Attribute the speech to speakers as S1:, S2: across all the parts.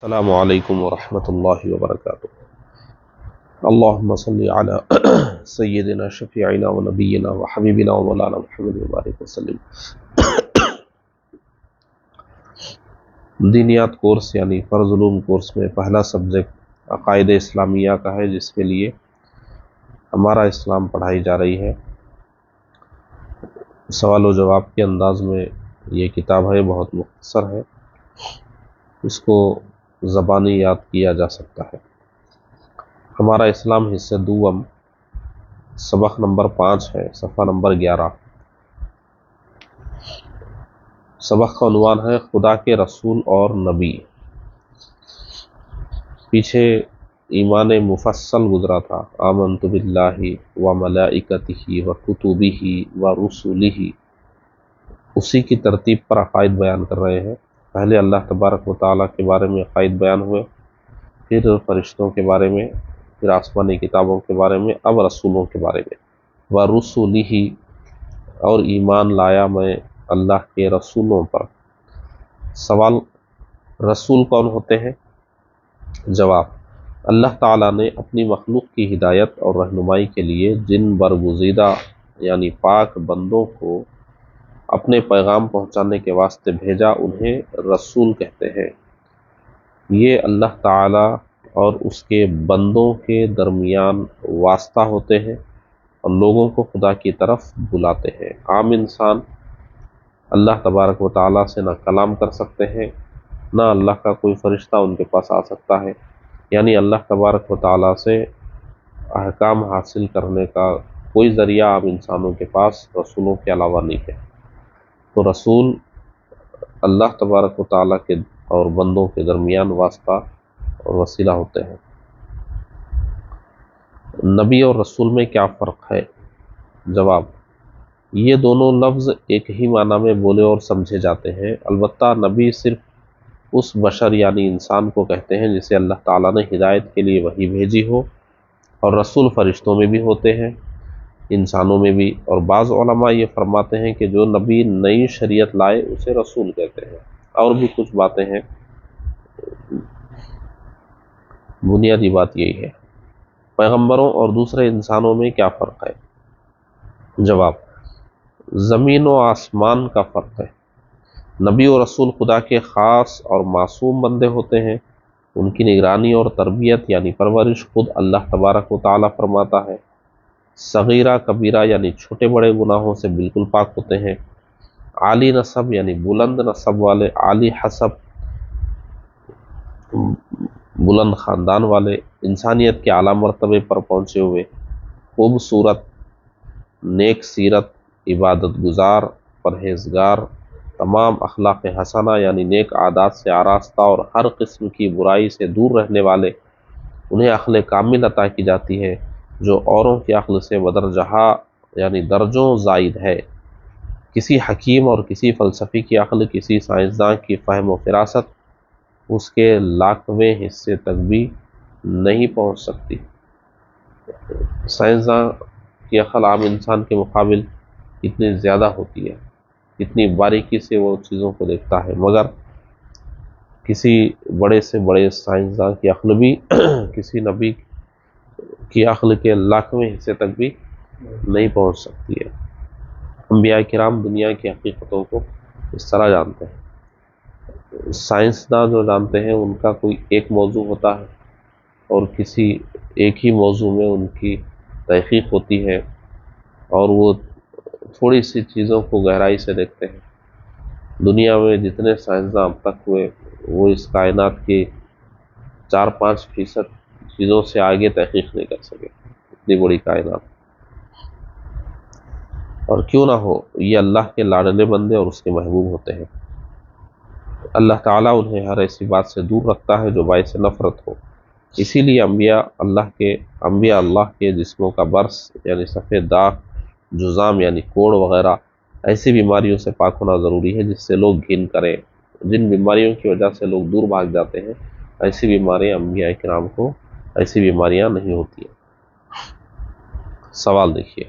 S1: السلام علیکم ورحمۃ اللہ وبرکاتہ۔ اللہم صلی علی سیدنا شفیعنا و نبینا و حبیبنا و مولانا محمد مبارک وسلم۔ دینیات کورس یعنی فرض علوم کورس میں پہلا سبجیکٹ عقائد اسلامیہ کا ہے، جس کے لیے ہمارا اسلام پڑھائی جا رہی ہے۔ سوال و جواب کے انداز میں یہ کتاب ہے، بہت مختصر ہے، اس کو زبانی یاد کیا جا سکتا ہے۔ ہمارا اسلام حصہ دوم، سبق نمبر 5 ہے، صفحہ نمبر 11۔ سبق کا عنوان ہے خدا کے رسول اور نبی۔ پیچھے ایمان مفصل گزرا تھا، آمنت باللہ و ملائکتہ و کتبہ و رسلہ، اسی کی ترتیب پر عقائد بیان کر رہے ہیں۔ پہلے اللہ تبارک و تعالیٰ کے بارے میں عقائد بیان ہوئے، پھر فرشتوں کے بارے میں، پھر آسمانی کتابوں کے بارے میں، اب رسولوں کے بارے میں۔ وَرُسُلِهِ، اور ایمان لایا میں اللہ کے رسولوں پر۔ سوال، رسول کون ہوتے ہیں؟ جواب، اللہ تعالیٰ نے اپنی مخلوق کی ہدایت اور رہنمائی کے لیے جن برگزیدہ یعنی پاک بندوں کو اپنے پیغام پہنچانے کے واسطے بھیجا، انہیں رسول کہتے ہیں۔ یہ اللہ تعالیٰ اور اس کے بندوں کے درمیان واسطہ ہوتے ہیں اور لوگوں کو خدا کی طرف بلاتے ہیں۔ عام انسان اللہ تبارک و تعالیٰ سے نہ کلام کر سکتے ہیں، نہ اللہ کا کوئی فرشتہ ان کے پاس آ سکتا ہے، یعنی اللہ تبارک و تعالیٰ سے احکام حاصل کرنے کا کوئی ذریعہ عام انسانوں کے پاس رسولوں کے علاوہ نہیں ہے۔ تو رسول اللہ تبارک و تعالیٰ کے اور بندوں کے درمیان واسطہ اور وسیلہ ہوتے ہیں۔ نبی اور رسول میں کیا فرق ہے؟ جواب، یہ دونوں لفظ ایک ہی معنی میں بولے اور سمجھے جاتے ہیں، البتہ نبی صرف اس بشر یعنی انسان کو کہتے ہیں جسے اللہ تعالیٰ نے ہدایت کے لیے وحی بھیجی ہو، اور رسول فرشتوں میں بھی ہوتے ہیں، انسانوں میں بھی۔ اور بعض علماء یہ فرماتے ہیں کہ جو نبی نئی شریعت لائے اسے رسول کہتے ہیں۔ اور بھی کچھ باتیں ہیں، بنیادی بات یہی ہے۔ پیغمبروں اور دوسرے انسانوں میں کیا فرق ہے؟ جواب، زمین و آسمان کا فرق ہے۔ نبی و رسول خدا کے خاص اور معصوم بندے ہوتے ہیں، ان کی نگرانی اور تربیت یعنی پرورش خود اللہ تبارک و تعالیٰ فرماتا ہے۔ صغیرہ کبیرہ یعنی چھوٹے بڑے گناہوں سے بالکل پاک ہوتے ہیں۔ عالی نسب یعنی بلند نسب والے، عالی حسب بلند خاندان والے، انسانیت کے اعلیٰ مرتبے پر پہنچے ہوئے، خوبصورت، نیک سیرت، عبادت گزار، پرہیزگار، تمام اخلاق حسنہ یعنی نیک عادات سے آراستہ اور ہر قسم کی برائی سے دور رہنے والے، انہیں عقل کامل عطا کی جاتی ہے جو اوروں کی عقل سے بدرجہ یعنی درجوں زائد ہے۔ کسی حکیم اور کسی فلسفی کی عقل، کسی سائنسداں کی فہم و فراست اس کے 1,00,000ویں حصے تک بھی نہیں پہنچ سکتی۔ سائنسداں کی عقل عام انسان کے مقابل اتنی زیادہ ہوتی ہے، اتنی باریکی سے وہ چیزوں کو دیکھتا ہے، مگر کسی بڑے سے بڑے سائنسداں کی عقل بھی کسی نبی کی عقل کے 1,00,000ویں حصے تک بھی نہیں پہنچ سکتی ہے۔ انبیاء کرام دنیا کی حقیقتوں کو اس طرح جانتے ہیں۔ سائنسداں جو جانتے ہیں ان کا کوئی ایک موضوع ہوتا ہے اور کسی ایک ہی موضوع میں ان کی تحقیق ہوتی ہے، اور وہ تھوڑی سی چیزوں کو گہرائی سے دیکھتے ہیں۔ دنیا میں جتنے سائنسداں اب تک ہوئے وہ اس کائنات کی 4-5% چیزوں سے آگے تحقیق نہیں کر سکے، اتنی بڑی کائنات۔ اور کیوں نہ ہو، یہ اللہ کے لاڈلے بندے اور اس کے محبوب ہوتے ہیں۔ اللہ تعالیٰ انہیں ہر ایسی بات سے دور رکھتا ہے جو باعث نفرت ہو۔ اسی لیے انبیاء اللہ کے جسموں کا برس یعنی سفید داغ، جذام یعنی کوڑ وغیرہ ایسی بیماریوں سے پاک ہونا ضروری ہے جس سے لوگ گھن کریں۔ جن بیماریوں کی وجہ سے لوگ دور بھاگ جاتے ہیں، ایسی بیماریاں انبیاء کرام کو ایسی بیماریاں نہیں ہوتی ہیں۔ سوال دیکھیے،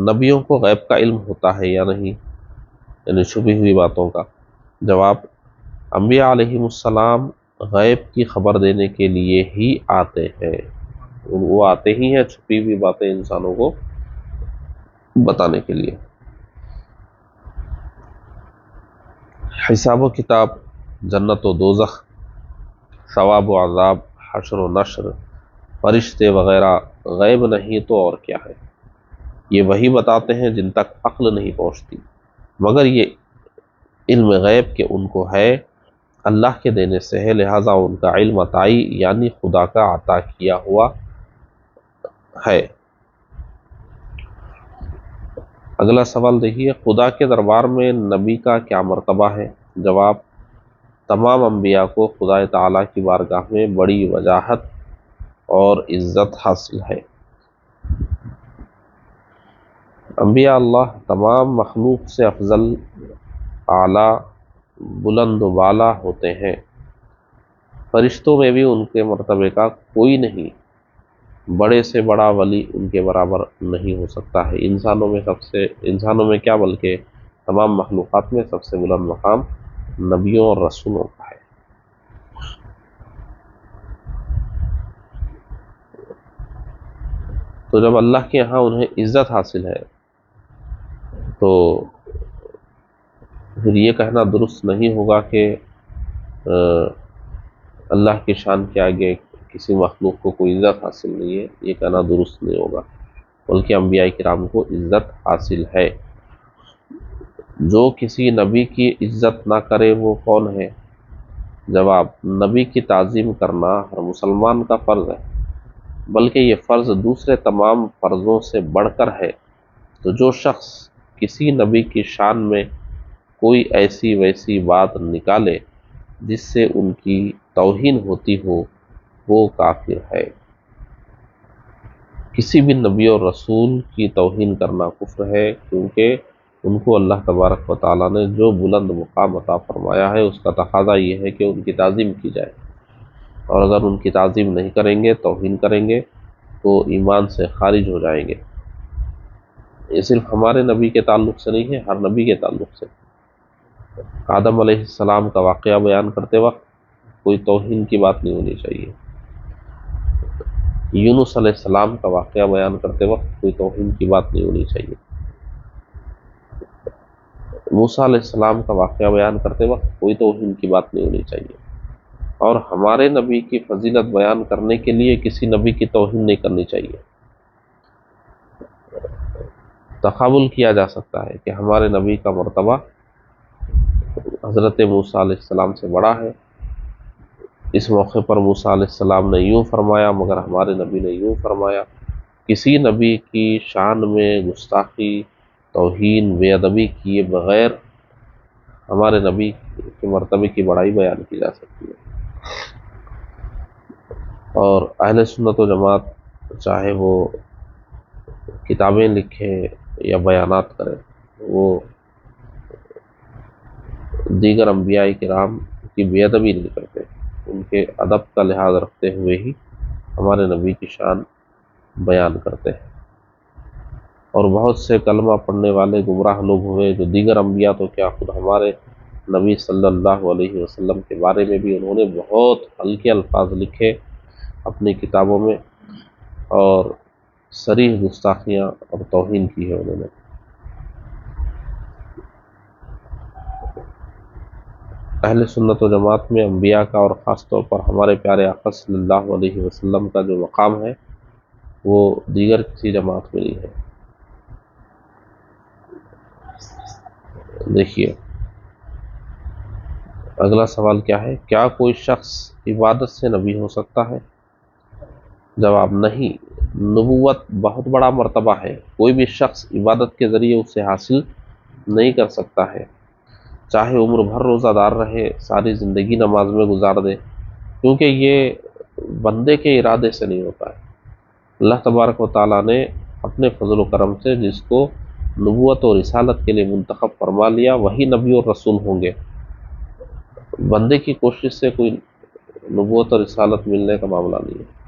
S1: نبیوں کو غیب کا علم ہوتا ہے یا نہیں، یعنی چھپی ہوئی باتوں کا؟ جواب، انبیاء علیہم السلام غیب کی خبر دینے کے لیے ہی آتے ہیں، وہ آتے ہی ہیں چھپی ہوئی باتیں انسانوں کو بتانے کے لیے۔ حساب و کتاب، جنت و دوزخ، ثواب و عذاب، حشر و نشر، فرشتے وغیرہ غیب نہیں تو اور کیا ہے؟ یہ وہی بتاتے ہیں جن تک عقل نہیں پہنچتی، مگر یہ علم غیب کہ ان کو ہے اللہ کے دینے سے ہے، لہٰذا ان کا علم عطائی یعنی خدا کا عطا کیا ہوا ہے۔ اگلا سوال دیکھیے، خدا کے دربار میں نبی کا کیا مرتبہ ہے؟ جواب، تمام انبیاء کو خدا تعالیٰ کی بارگاہ میں بڑی وجاہت اور عزت حاصل ہے۔ انبیاء اللہ تمام مخلوق سے افضل، اعلیٰ، بلند و بالا ہوتے ہیں۔ فرشتوں میں بھی ان کے مرتبے کا کوئی نہیں، بڑے سے بڑا ولی ان کے برابر نہیں ہو سکتا ہے۔ انسانوں میں کیا بلکہ تمام مخلوقات میں سب سے بلند مقام نبیوں اور رسولوں کا ہے۔ تو جب اللہ کے یہاں انہیں عزت حاصل ہے تو پھر یہ کہنا درست نہیں ہوگا کہ اللہ کی شان کے آگے کسی مخلوق کو کوئی عزت حاصل نہیں ہے، یہ کہنا درست نہیں ہوگا، بلکہ انبیاء کرام کو عزت حاصل ہے۔ جو کسی نبی کی عزت نہ کرے وہ کون ہے؟ جواب، نبی کی تعظیم کرنا ہر مسلمان کا فرض ہے، بلکہ یہ فرض دوسرے تمام فرضوں سے بڑھ کر ہے۔ تو جو شخص کسی نبی کی شان میں کوئی ایسی ویسی بات نکالے جس سے ان کی توہین ہوتی ہو، وہ کافر ہے۔ کسی بھی نبی اور رسول کی توہین کرنا کفر ہے، کیونکہ ان کو اللہ تبارک و تعالیٰ نے جو بلند مقام عطا فرمایا ہے اس کا تقاضا یہ ہے کہ ان کی تعظیم کی جائے، اور اگر ان کی تعظیم نہیں کریں گے، توہین کریں گے تو ایمان سے خارج ہو جائیں گے۔ یہ صرف ہمارے نبی کے تعلق سے نہیں ہے، ہر نبی کے تعلق سے۔ آدم علیہ السلام کا واقعہ بیان کرتے وقت کوئی توہین کی بات نہیں ہونی چاہیے، یونس علیہ السلام کا واقعہ بیان کرتے وقت کوئی توہین کی بات نہیں ہونی چاہیے، موسیٰ علیہ السلام کا واقعہ بیان کرتے وقت کوئی توہین کی بات نہیں ہونی چاہیے، اور ہمارے نبی کی فضیلت بیان کرنے کے لیے کسی نبی کی توہین نہیں کرنی چاہیے۔ تقابل کیا جا سکتا ہے کہ ہمارے نبی کا مرتبہ حضرت موسیٰ علیہ السلام سے بڑا ہے، اس موقع پر موسیٰ علیہ السلام نے یوں فرمایا مگر ہمارے نبی نے یوں فرمایا۔ کسی نبی کی شان میں گستاخی، توہین، بے ادبی کیے بغیر ہمارے نبی کے مرتبے کی بڑائی بیان کی جا سکتی ہے۔ اور اہل سنت و جماعت چاہے وہ کتابیں لکھیں یا بیانات کریں، وہ دیگر انبیاء کرام کی بے ادبی نہیں کرتے، ان کے ادب کا لحاظ رکھتے ہوئے ہی ہمارے نبی کی شان بیان کرتے ہیں۔ اور بہت سے کلمہ پڑھنے والے گمراہ لوگ ہوئے جو دیگر انبیاء تو کیا، خود ہمارے نبی صلی اللہ علیہ وسلم کے بارے میں بھی انہوں نے بہت ہلکے الفاظ لکھے اپنی کتابوں میں، اور صریح گستاخیاں اور توہین کی ہے انہوں نے۔ اہل سنت و جماعت میں انبیاء کا اور خاص طور پر ہمارے پیارے آقا صلی اللہ علیہ وسلم کا جو مقام ہے وہ دیگر کسی جماعت میں نہیں ہے۔ دیکھیے اگلا سوال کیا ہے، کیا کوئی شخص عبادت سے نبی ہو سکتا ہے؟ جواب، نہیں، نبوت بہت بڑا مرتبہ ہے، کوئی بھی شخص عبادت کے ذریعے اسے حاصل نہیں کر سکتا ہے، چاہے عمر بھر روزہ دار رہے، ساری زندگی نماز میں گزار دے، کیونکہ یہ بندے کے ارادے سے نہیں ہوتا ہے۔ اللہ تبارک و تعالیٰ نے اپنے فضل و کرم سے جس کو نبوت اور رسالت کے لیے منتخب فرما لیا وہی نبی اور رسول ہوں گے۔ بندے کی کوشش سے کوئی نبوت اور رسالت ملنے کا معاملہ نہیں ہے۔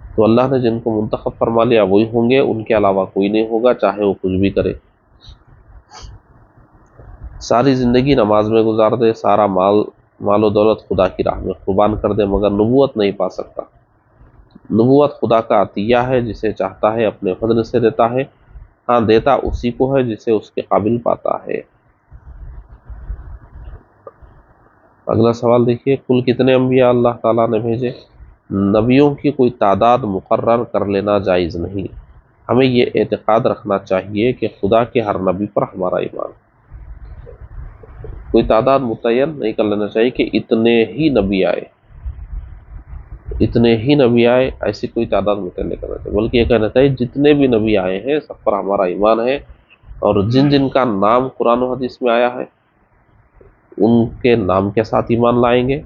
S1: تو اللہ نے جن کو منتخب فرما لیا وہی ہوں گے، ان کے علاوہ کوئی نہیں ہوگا، چاہے وہ کچھ بھی کرے، ساری زندگی نماز میں گزار دے، سارا مال مال و دولت خدا کی راہ میں قربان کر دے، مگر نبوت نہیں پا سکتا۔ نبوت خدا کا عطیہ ہے، جسے چاہتا ہے اپنے فضل سے دیتا ہے، ہاں دیتا اسی کو ہے جسے اس کے قابل پاتا ہے۔ اگلا سوال دیکھیے، کل کتنے انبیاء اللہ تعالیٰ نے بھیجے؟ نبیوں کی کوئی تعداد مقرر کر لینا جائز نہیں، ہمیں یہ اعتقاد رکھنا چاہیے کہ خدا کے ہر نبی پر ہمارا ایمان، کوئی تعداد متعین نہیں کر لینا چاہیے کہ اتنے ہی نبی آئے، اتنے ہی نبی آئے، ایسی کوئی تعداد متعین نہیں کرنا چاہیے، بلکہ یہ کہنا چاہیے جتنے بھی نبی آئے ہیں سب پر ہمارا ایمان ہے، اور جن جن کا نام قرآن و حدیث میں آیا ہے ان کے نام کے ساتھ ایمان لائیں گے،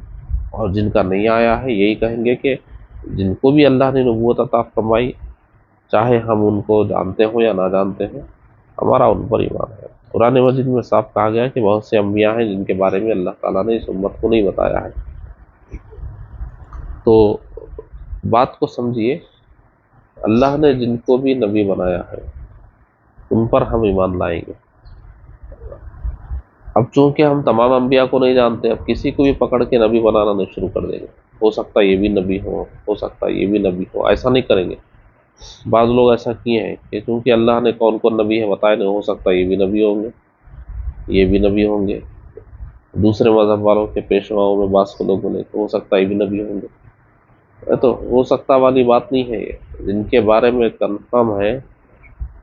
S1: اور جن کا نہیں آیا ہے یہی کہیں گے کہ جن کو بھی اللہ نے نبوت عطا فرمائی، چاہے ہم ان کو جانتے ہوں یا نہ جانتے ہیں، ہمارا ان پر ایمان ہے۔ قرآن مجید میں صاف کہا گیا ہے کہ بہت سے انبیاء ہیں جن کے بارے میں اللہ تعالیٰ نے اس امت کو نہیں بتایا ہے۔ تو بات کو سمجھیے، اللہ نے جن کو بھی نبی بنایا ہے ان پر ہم ایمان لائیں گے۔ اب چونکہ ہم تمام انبیاء کو نہیں جانتے، اب کسی کو بھی پکڑ کے نبی بنانا نہیں شروع کر دیں گے، ہو سکتا ہے یہ بھی نبی ہو سکتا ہے یہ بھی نبی ہو، ایسا نہیں کریں گے۔ بعض لوگ ایسا کیے ہیں کہ چونکہ اللہ نے کون کون نبی ہے بتائے نہیں، ہو سکتا ہے یہ بھی نبی ہوں گے، یہ بھی نبی ہوں گے۔ دوسرے مذہب والوں کے پیشواؤں میں بعض کو لوگ بولے تو ہو سکتا ہے یہ بھی نبی ہوں گے۔ تو ہو سکتا والی بات نہیں ہے، یہ جن کے بارے میں کنفرم ہے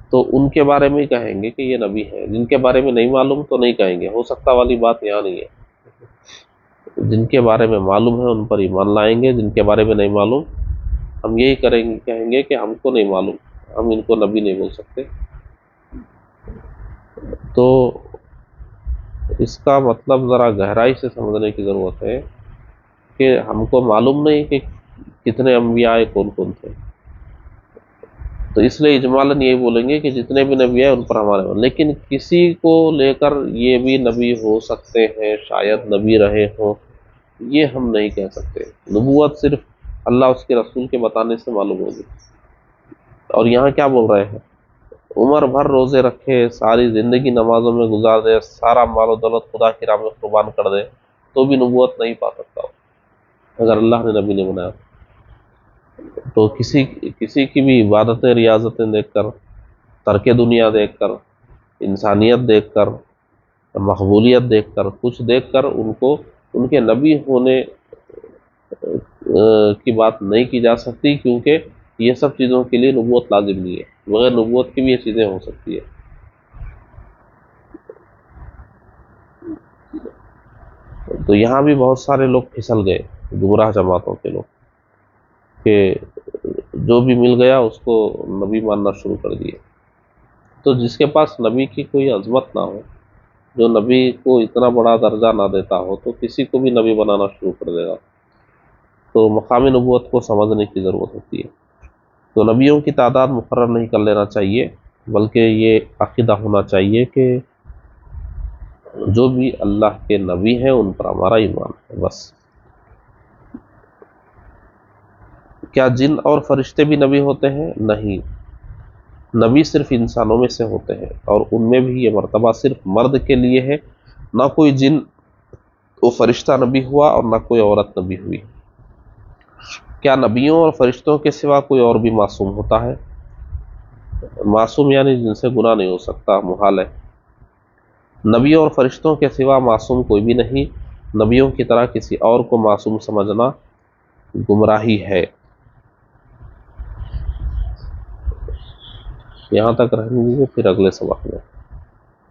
S1: تو ان کے بارے میں ہی کہیں گے کہ یہ نبی ہے، جن کے بارے میں نہیں معلوم تو نہیں کہیں گے، ہو سکتا والی بات یہاں نہیں ہے۔ جن کے بارے میں معلوم ہے ان پر ایمان لائیں گے، جن کے بارے میں نہیں معلوم ہم یہی کریں گے، کہیں گے کہ ہم کو نہیں معلوم، ہم ان کو نبی نہیں بول سکتے۔ تو اس کا مطلب ذرا گہرائی سے سمجھنے کی ضرورت ہے کہ ہم کو معلوم نہیں کہ کتنے انبیاء کون کون تھے، تو اس لیے اجمالاً یہی بولیں گے کہ جتنے بھی نبی آئے ان پر ہمارے ایمان، لیکن کسی کو لے کر یہ بھی نبی ہو سکتے ہیں، شاید نبی رہے ہوں، یہ ہم نہیں کہہ سکتے۔ نبوت صرف اللہ اس کے رسول کے بتانے سے معلوم ہوگی۔ اور یہاں کیا بول رہے ہیں؟ عمر بھر روزے رکھے، ساری زندگی نمازوں میں گزار دے، سارا مال و دولت خدا کی راہ میں قربان کر دے، تو بھی نبوت نہیں پا سکتا اگر اللہ نے نبی نے بنایا۔ تو کسی کی بھی عبادتیں ریاضتیں دیکھ کر، ترک دنیا دیکھ کر، انسانیت دیکھ کر، مقبولیت دیکھ کر، کچھ دیکھ کر ان کو ان کے نبی ہونے کی بات نہیں کی جا سکتی، کیونکہ یہ سب چیزوں کے لیے نبوت لازم نہیں ہے، بغیر نبوت کی بھی یہ چیزیں ہو سکتی ہے۔ تو یہاں بھی بہت سارے لوگ پھسل گئے، گمراہ جماعتوں کے لوگ، کہ جو بھی مل گیا اس کو نبی ماننا شروع کر دیے۔ تو جس کے پاس نبی کی کوئی عظمت نہ ہو، جو نبی کو اتنا بڑا درجہ نہ دیتا ہو، تو کسی کو بھی نبی بنانا شروع کر دے گا۔ تو مقامی نبوت کو سمجھنے کی ضرورت ہوتی ہے۔ تو نبیوں کی تعداد مقرر نہیں کر لینا چاہیے، بلکہ یہ عقیدہ ہونا چاہیے کہ جو بھی اللہ کے نبی ہیں ان پر ہمارا ایمان ہے، بس۔ کیا جن اور فرشتے بھی نبی ہوتے ہیں؟ نہیں، نبی صرف انسانوں میں سے ہوتے ہیں، اور ان میں بھی یہ مرتبہ صرف مرد کے لیے ہے، نہ کوئی جن و فرشتہ نبی ہوا اور نہ کوئی عورت نبی ہوئی۔ کیا نبیوں اور فرشتوں کے سوا کوئی اور بھی معصوم ہوتا ہے؟ معصوم یعنی جن سے گناہ نہیں ہو سکتا، محال ہے۔ نبیوں اور فرشتوں کے سوا معصوم کوئی بھی نہیں، نبیوں کی طرح کسی اور کو معصوم سمجھنا گمراہی ہے۔ یہاں تک رہنے دیجیے، پھر اگلے سبق میں